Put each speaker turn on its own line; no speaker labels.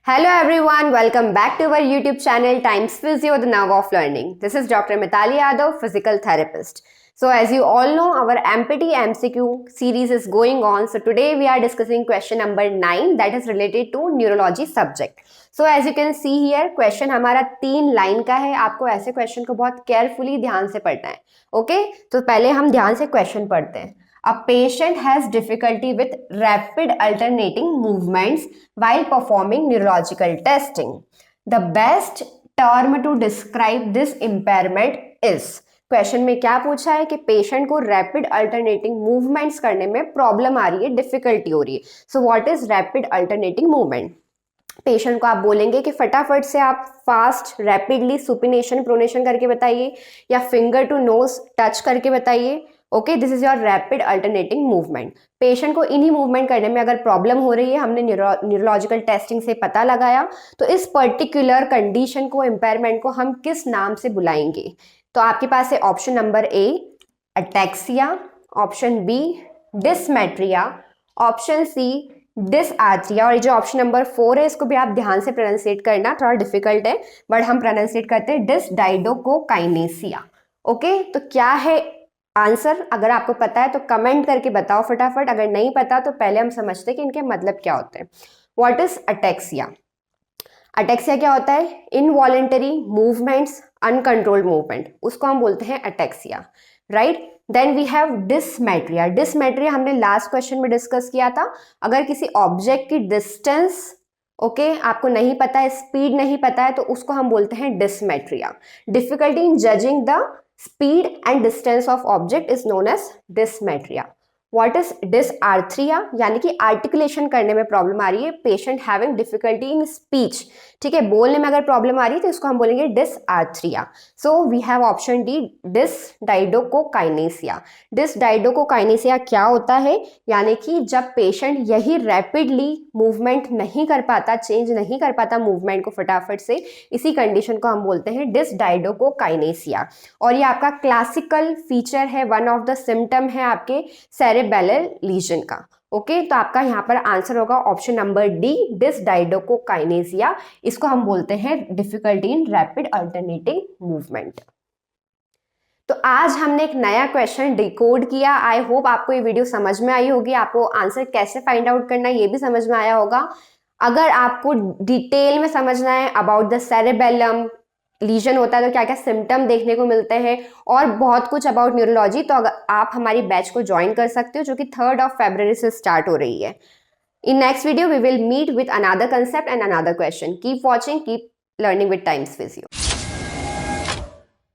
Hello everyone, welcome back to our YouTube channel Times Physio, the Now of Learning. This is Dr. Mitali Yadav, physical therapist. So as you all know, our MPT MCQ series is going on. So today we are discussing question number 9 that is related to neurology subject. So as you can see here, question हमारा 3 line का है. आपको ऐसे question को बहुत carefully ध्यान से पढ़ना है. ओके, तो पहले हम ध्यान से क्वेश्चन पढ़ते हैं. A patient has difficulty with rapid alternating movements while performing neurological testing. The best term to describe this impairment is. Question में क्या पूछा है कि पेशेंट को रैपिड अल्टरनेटिंग मूवमेंट्स करने में प्रॉब्लम आ रही है, डिफिकल्टी हो रही है. So what is rapid alternating movement? Patient को आप बोलेंगे कि फटाफट से आप फास्ट रैपिडली सुपिनेशन प्रोनेशन करके बताइए या फिंगर टू नोज टच करके बताइए. Okay, this is your rapid alternating movement. Patient को इन्हीं मूवमेंट करने में अगर प्रॉब्लम हो रही है, हमने न्यूरोलॉजिकल टेस्टिंग से पता लगाया, तो इस पर्टिकुलर कंडीशन को, इम्पेयरमेंट को हम किस नाम से बुलाएंगे? तो आपके पास है option number A ataxia, option B dysmetria, option C dysarthria, और ये जो ऑप्शन नंबर 4 है इसको भी आप ध्यान से प्रोनाउंसिएट करना, थोड़ा डिफिकल्ट है बट हम प्रोनाउंसिएट करते हैं डिसडाइडोकोकाइनेसिया. ओके, तो क्या है आंसर? अगर आपको पता है तो कमेंट करके बताओ फटाफट. अगर नहीं पता तो पहले हम समझते हैं कि इनके मतलब क्या होते हैं. What is ataxia? अटैक्सिया क्या होता है? इनवॉलेंटरी मूवमेंट्स, अनकंट्रोल्ड मूवमेंट, उसको हम बोलते हैं ataxia, right. Then we have dysmetria. Dysmetria हमने लास्ट क्वेश्चन में डिस्कस किया था. अगर किसी ऑब्जेक्ट की डिस्टेंस आपको नहीं पता है, स्पीड नहीं पता है, तो उसको हम बोलते हैं dysmetria. Difficulty in judging the speed and distance of object is known as dysmetria. What is dysarthria? यानी कि आर्टिकुलेशन करने में प्रॉब्लम आ रही है, patient having difficulty in speech. ठीक है, बोलने में अगर प्रॉब्लम आ रही है तो इसको हम बोलेंगे dysarthria. So we have option D dysdiadochokinesia. Dysdiadochokinesia क्या होता है? यानी कि जब पेशेंट यही रैपिडली मूवमेंट नहीं कर पाता, चेंज नहीं कर पाता मूवमेंट को फटाफट से, इसी कंडीशन को हम बोलते हैं डिसडाइडोकोकाइनेसिया. और ये आपका क्लासिकल फीचर है, वन ऑफ द सिम्टम है आपके सेरेबेलर लीजन का. ओके, तो आपका यहाँ पर आंसर होगा ऑप्शन नंबर डी डिसडाइडोकोकाइनेसिया. इसको हम बोलते हैं difficulty in rapid alternating movement. तो आज हमने एक नया क्वेश्चन डिकोड किया. आई होप आपको ये वीडियो समझ में आई होगी, आपको आंसर कैसे फाइंड आउट करना है ये भी समझ में आया होगा. अगर आपको डिटेल में समझना है अबाउट द सेरेबेलम, लीजन होता है तो क्या क्या सिम्टम देखने को मिलते हैं और बहुत कुछ अबाउट न्यूरोलॉजी, तो अगर आप हमारी बैच को ज्वाइन कर सकते हो जो कि 3 फरवरी से स्टार्ट हो रही है. In next video we will meet with another concept and another question. Keep watching, keep learning with Times physio.